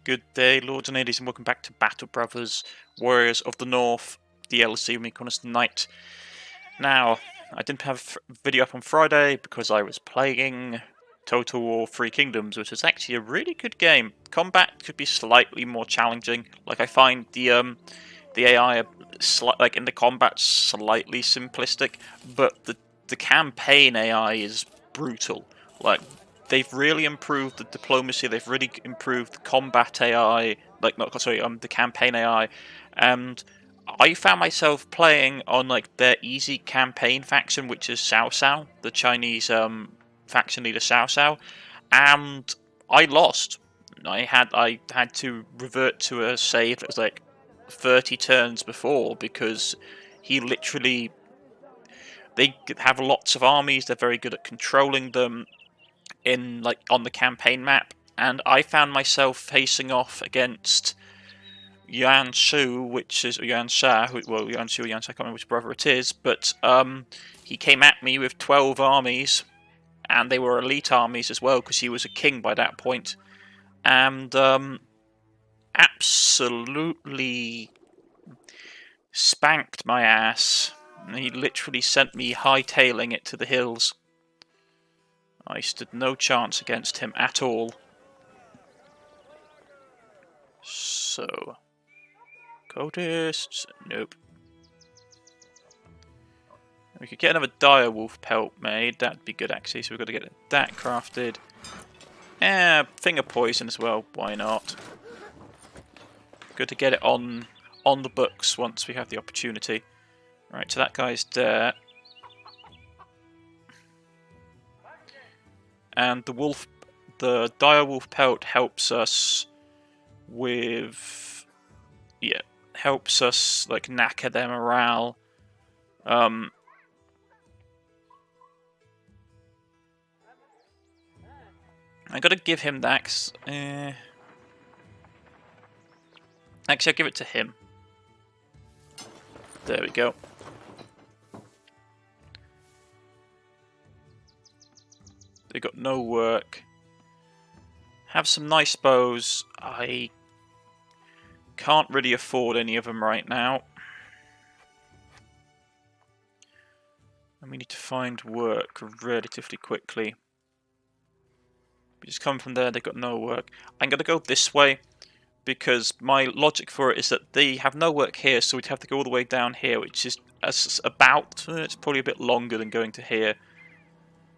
Good day, Lords and Ladies, and welcome back to Battle Brothers Warriors of the North DLC with me, Cornish-Knight. Now, I didn't have a video up on Friday because I was playing Total War Three Kingdoms, which is actually a really good game. Combat could be slightly more challenging. Like, I find the AI, like in the combat, slightly simplistic, but the campaign AI is brutal. Like, they've really improved the diplomacy. They've really improved the combat AI, the campaign AI, and I found myself playing on like their easy campaign faction, which is Cao Cao, the Chinese faction leader Cao Cao, and I lost. I had to revert to a save that was like 30 turns before because he literally. They have lots of armies. They're very good at controlling them on the campaign map, and I found myself facing off against Yuan Shu, which is Yuan Sha. Well, Yuan Shu, Yuan Sha, I can't remember which brother it is, but he came at me with 12 armies, and they were elite armies as well because he was a king by that point, and absolutely spanked my ass. He literally sent me hightailing it to the hills. I stood no chance against him at all. So, cultists, nope. We could get another dire wolf pelt made. That'd be good actually. So we've got to get that crafted. Finger poison as well. Why not? Good to get it on the books once we have the opportunity. Right, so that guy's there. And the dire wolf pelt helps us with, helps us like knacker their morale. I gotta give him that. Actually, I'll give it to him. There we go. They got no work. Have some nice bows. I can't really afford any of them right now. And we need to find work relatively quickly. We just come from there, they've got no work. I'm going to go this way because my logic for it is that they have no work here, so we'd have to go all the way down here, which is it's probably a bit longer than going to here.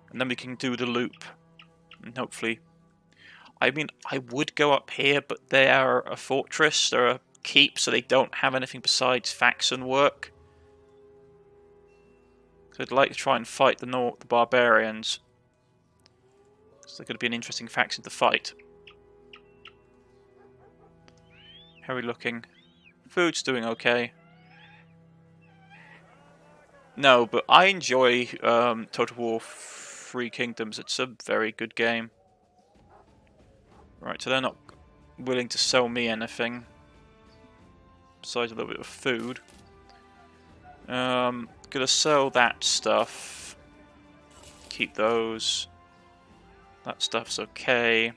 And then we can do the loop, and hopefully. I mean, I would go up here, but they are a fortress, they're a keep, so they don't have anything besides faction work. So I'd like to try and fight the barbarians. So they're going to be an interesting faction to fight. How are we looking? Food's doing okay. No, but I enjoy Total War Three Kingdoms. It's a very good game. Right, so they're not willing to sell me anything besides a little bit of food. Gonna sell that stuff. Keep those. That stuff's okay.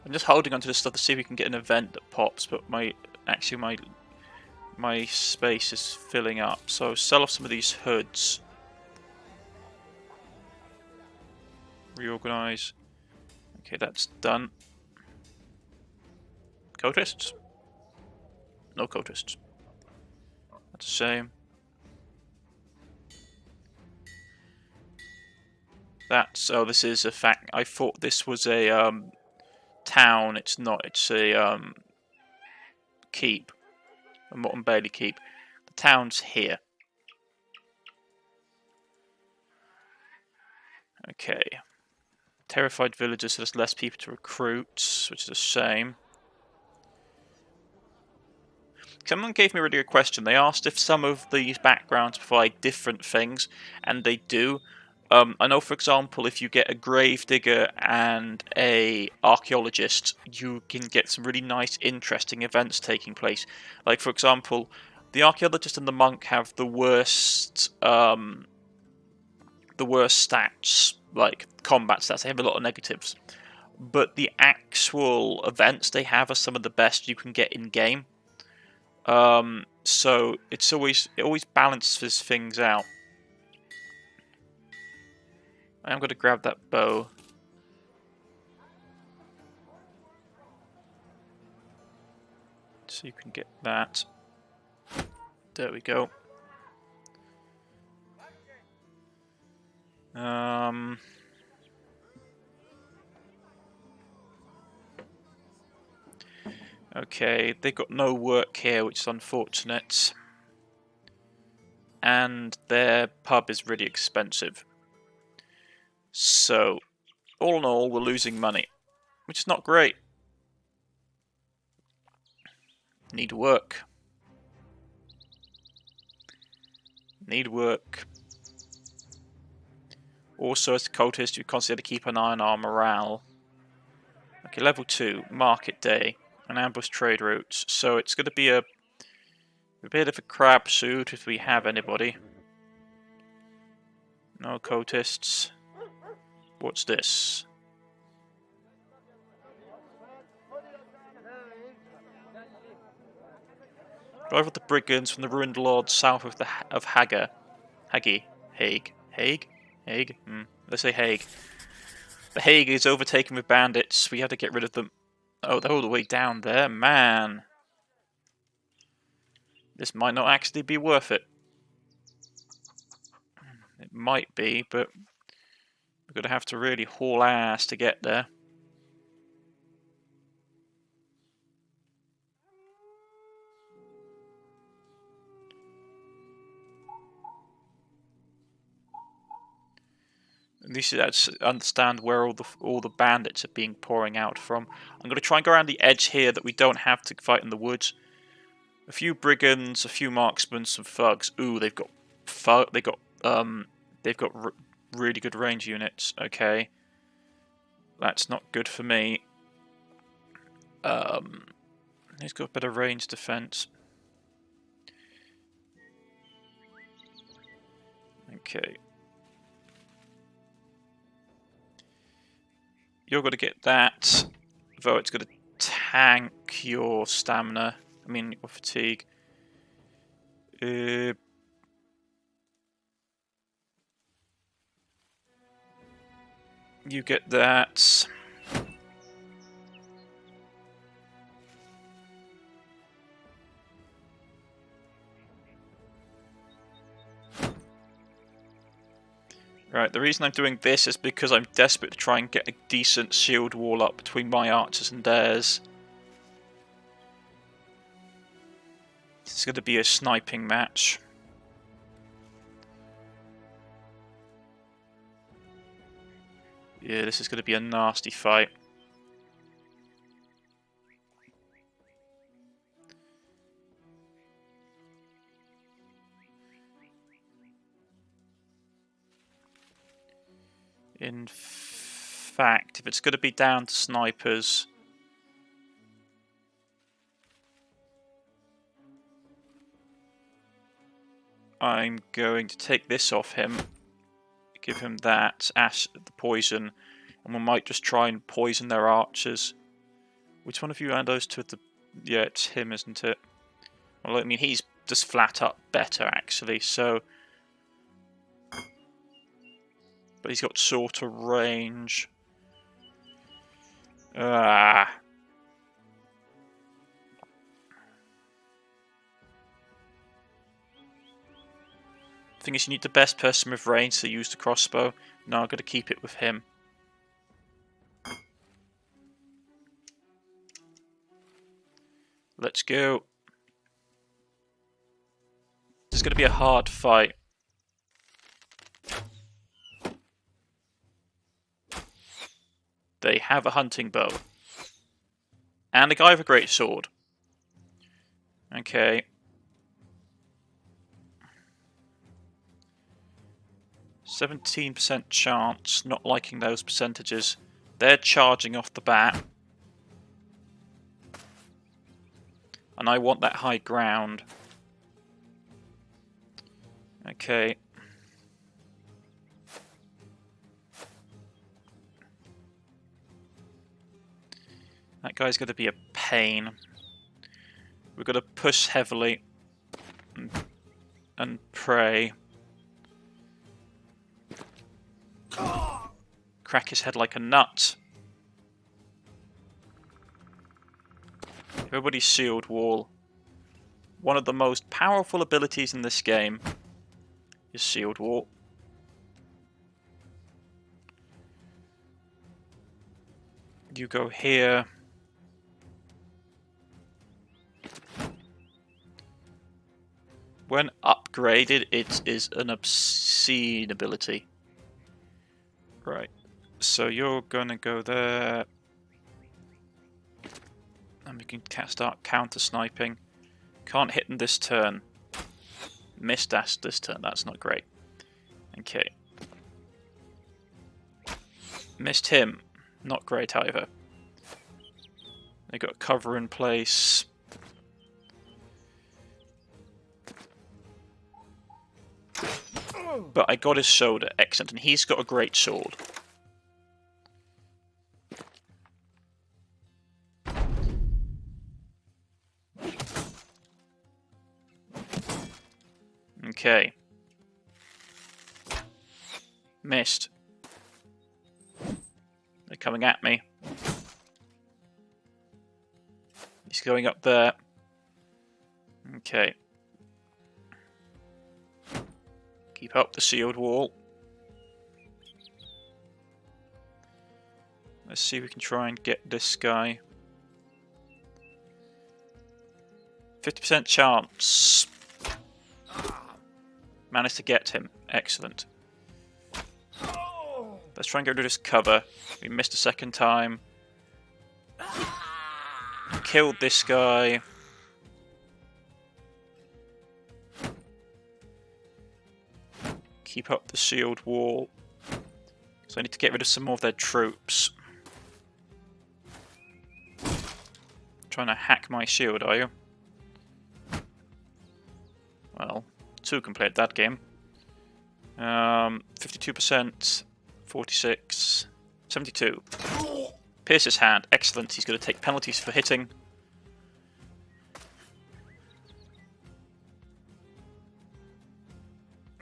I'm just holding onto this stuff to see if we can get an event that pops, but my space is filling up. So sell off some of these hoods. Reorganize. Okay, that's done. Cultists? No cultists. That's a shame. This is a fact. I thought this was a town. It's not. It's a keep. A Motte and Bailey keep. The town's here. Okay. Terrified villagers, so there's less people to recruit, which is a shame. Someone gave me a really good question. They asked if some of these backgrounds provide different things, and they do. I know, for example, if you get a gravedigger and a archaeologist, you can get some really nice, interesting events taking place. Like, for example, the archaeologist and the monk have the worst the worst stats, like combat stats. They have a lot of negatives, but the actual events they have are some of the best you can get in game. So it always balances things out. I'm going to grab that bow. So you can get that. There we go. Okay, they got no work here, which is unfortunate. And their pub is really expensive. So, all in all, we're losing money, which is not great. Need work. Need work. Also, as a cultist, you consider to keep an eye on our morale. Okay, level 2, market day, and ambush trade routes. So it's going to be a bit of a crapshoot if we have anybody. No cultists. What's this? Drive with the brigands from the ruined lords south of Hague. Let's say Hague. The Hague is overtaken with bandits. We have to get rid of them. Oh, they're all the way down there. Man. This might not actually be worth it. It might be, but we're going to have to really haul ass to get there. At least let's understand where all the bandits are being pouring out from. I'm going to try and go around the edge here that we don't have to fight in the woods. A few brigands, a few marksmen, some thugs. Ooh, they've got really good range units. Okay, that's not good for me. He's got a better range defense. Okay. You're going to get that, though it's going to tank your stamina. I mean, your fatigue. You get that. Right, the reason I'm doing this is because I'm desperate to try and get a decent shield wall up between my archers and theirs. This is going to be a sniping match. Yeah, this is going to be a nasty fight. In fact, if it's going to be down to snipers, I'm going to take this off him, give him that, the poison, and we might just try and poison their archers. Which one of you are those two? Yeah, it's him, isn't it? Well, I mean, he's just flat up better, actually, so... But he's got shorter range. Ah. Thing is, you need the best person with range to use the crossbow. No, I've got to keep it with him. Let's go. This is going to be a hard fight. They have a hunting bow. And a guy with a great sword. Okay. 17% chance, not liking those percentages. They're charging off the bat. And I want that high ground. Okay. That guy's going to be a pain. We're going to push heavily and pray. Crack his head like a nut. Everybody's shield wall. One of the most powerful abilities in this game is shield wall. You go here. When upgraded, it is an obscene ability. Right, so you're gonna go there. And we can start counter-sniping. Can't hit him this turn. Missed us this turn, that's not great. Okay. Missed him. Not great either. They got cover in place. But I got his shoulder, excellent, and he's got a great sword. Okay. Missed. They're coming at me. He's going up there. Okay. Keep up the shield wall. Let's see if we can try and get this guy. 50% chance. Managed to get him. Excellent. Let's try and get rid of this cover. We missed a second time. Killed this guy. Keep up the shield wall. So I need to get rid of some more of their troops. Trying to hack my shield, are you? Well, 2 can play at that game. 52%, 46, 72. Pierce his hand, excellent. He's going to take penalties for hitting.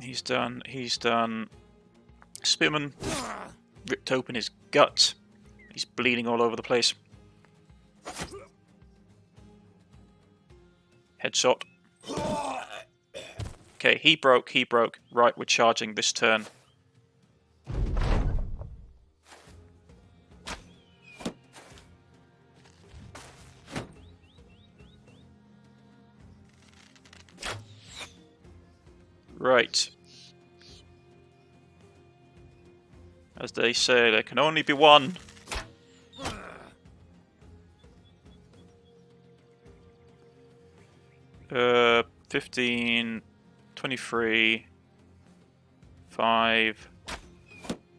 He's done. Spearman ripped open his gut. He's bleeding all over the place. Headshot. Okay, he broke. Right, we're charging this turn. Right. As they say, there can only be one. Uh, 15, 23, 5.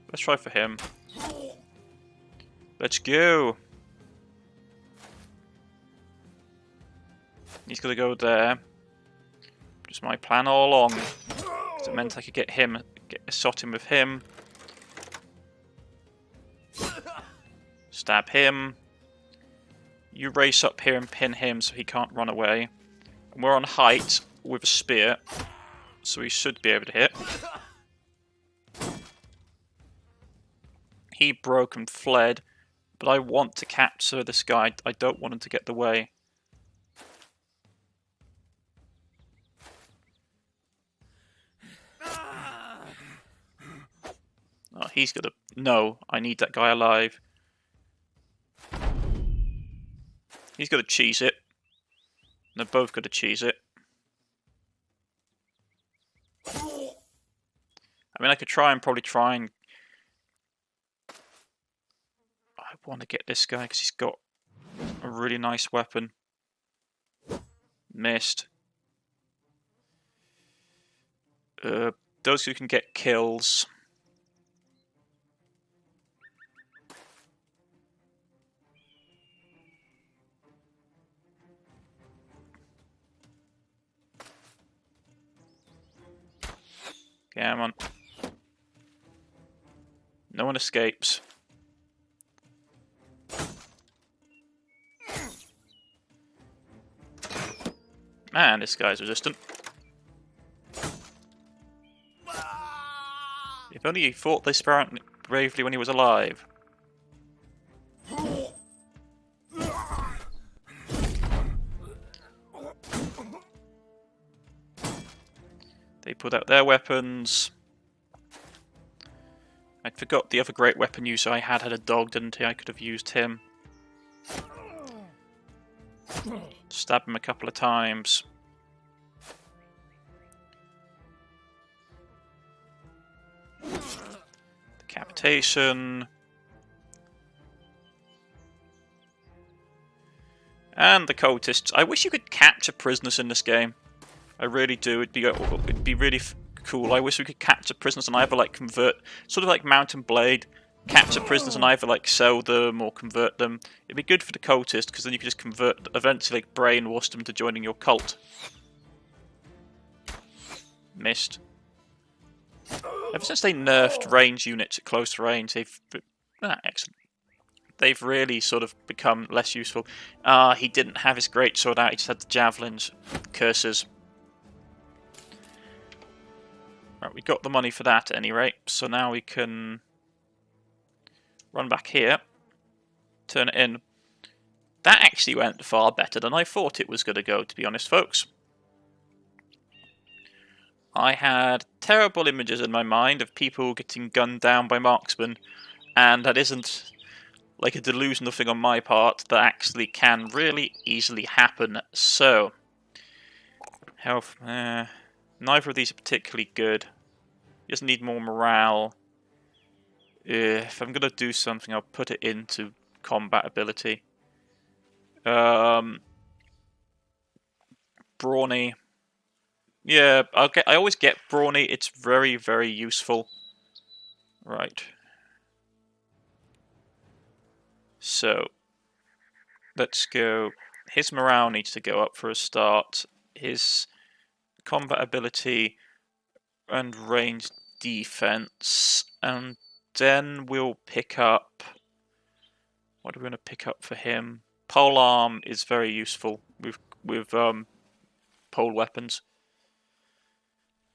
Let's try for him. Let's go. He's gonna go there. Just my plan all along. Because it meant I could get a shot in with him. Stab him. You race up here and pin him so he can't run away. And we're on height with a spear, so he should be able to hit. He broke and fled, but I want to capture this guy. I don't want him to get the way. Oh, he's gonna... No, I need that guy alive. He's gonna cheese it. They're both gonna cheese it. I mean, I could probably try and... I want to get this guy because he's got a really nice weapon. Missed. Those who can get kills. Come on. No one escapes. Man, this guy's resistant. If only he fought this bravely when he was alive. They put out their weapons. I forgot the other great weapon user I had a dog, didn't he? I could have used him. Stab him a couple of times. Decapitation. And the cultists. I wish you could capture prisoners in this game. I really do. It'd be really cool. I wish we could capture prisoners and either like convert, sort of like Mount and Blade, capture prisoners and either like sell them or convert them. It'd be good for the cultists because then you could just convert, eventually like brainwash them to joining your cult. Missed. Ever since they nerfed range units at close range, they've excellent. They've really sort of become less useful. He didn't have his greatsword out, he just had the javelins. Curses. Right, we got the money for that at any rate, so now we can run back here, turn it in. That actually went far better than I thought it was going to go, to be honest, folks. I had terrible images in my mind of people getting gunned down by marksmen, and that isn't like a delusional thing on my part, that actually can really easily happen. So, health, neither of these are particularly good. You just need more morale. If I'm going to do something, I'll put it into combat ability. Brawny. Yeah, I always get brawny. It's very, very useful. Right. So, let's go. His morale needs to go up for a start. His combat ability and range defense, and then we'll pick up. What are we going to pick up for him? Polearm is very useful with pole weapons.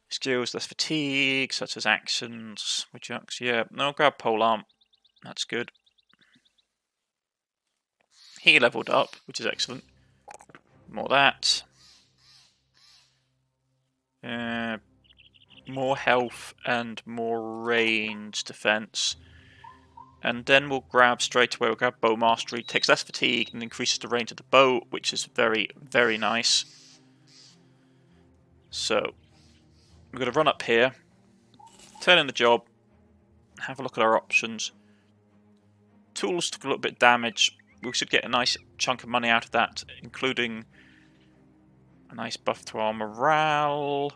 Skills, less fatigue, such as actions, rejects. Yeah, no, I'll grab polearm. That's good. He leveled up, which is excellent. More that. More health and more range defense. And then we'll grab straight away, we'll grab bow mastery. Takes less fatigue and increases the range of the bow, which is very, very nice. So, we're going to run up here, turn in the job, have a look at our options. Tools took a little bit of damage. We should get a nice chunk of money out of that, including a nice buff to our morale.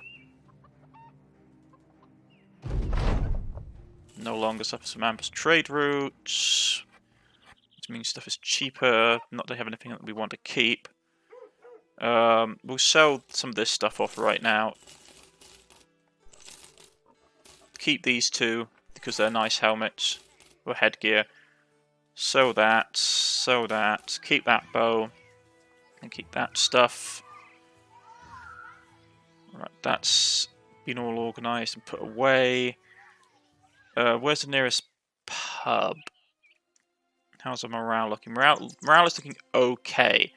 No longer suffers from ambush trade routes, which means stuff is cheaper. Not that I have anything that we want to keep. We'll sell some of this stuff off right now. Keep these two because they're nice helmets or headgear. So that, keep that bow, and keep that stuff. Right, that's been all organised and put away. Where's the nearest pub? How's the morale looking? Morale is looking okay.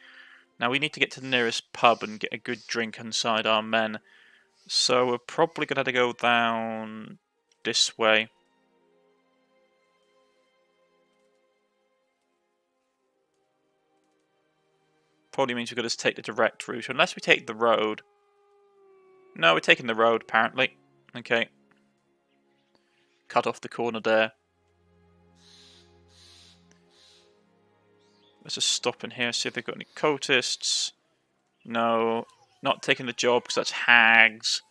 Now we need to get to the nearest pub and get a good drink inside our men. So we're probably going to have to go down this way. Probably means we've got to take the direct route, unless we take the road. No, we're taking the road, apparently. Okay. Cut off the corner there. Let's just stop in here, see if they've got any cultists. No, not taking the job because that's hags.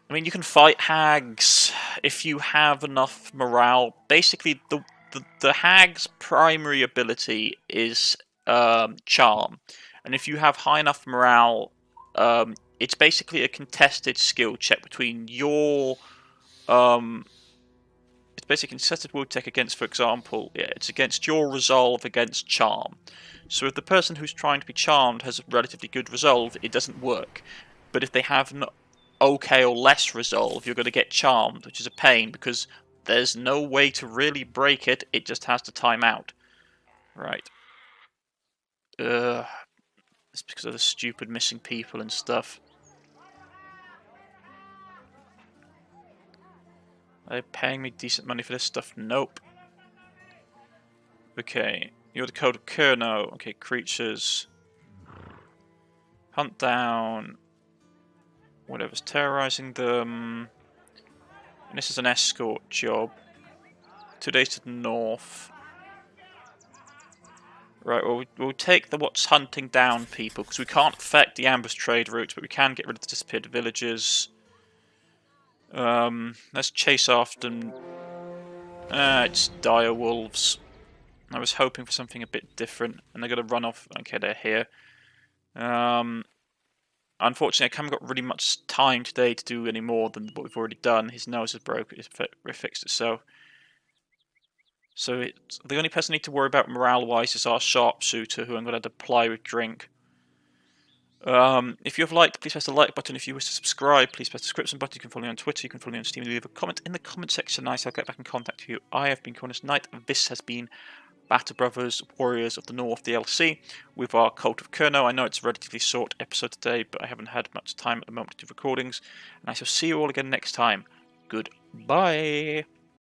I mean, you can fight hags if you have enough morale. Basically, the hag's primary ability is charm, and if you have high enough morale, it's basically a contested skill check between your basically contested will take against, for example, it's against your resolve against charm. So if the person who's trying to be charmed has a relatively good resolve, it doesn't work. But if they have an okay or less resolve, you're going to get charmed, which is a pain because there's no way to really break it. It just has to time out. Right. It's because of the stupid missing people and stuff. Are they paying me decent money for this stuff? Nope. Okay, you're the code of Kerno. Okay, creatures. Hunt down whatever's terrorizing them. And this is an escort job. 2 days to the north. Right, well, we'll take the what's hunting down people, because we can't affect the ambush trade routes, but we can get rid of the disappeared villages. Let's chase after them. It's dire wolves. I was hoping for something a bit different, and they're going to run off. Okay, they're here. Unfortunately, I haven't got really much time today to do any more than what we've already done. His nose is broken, it's fixed itself. So the only person I need to worry about morale-wise is our sharpshooter, who I'm going to deploy with drink. If you have liked, please press the like button. If you wish to subscribe, please press the subscription button. You can follow me on Twitter, you can follow me on Steam. Leave a comment in the comment section, nice. I'll get back in contact with you. I have been Cornish-Knight, and this has been Battle Brothers Warriors of the North DLC with our Cult of Kerno. I know it's a relatively short episode today, but I haven't had much time at the moment to do recordings, and I shall see you all again next time. Goodbye.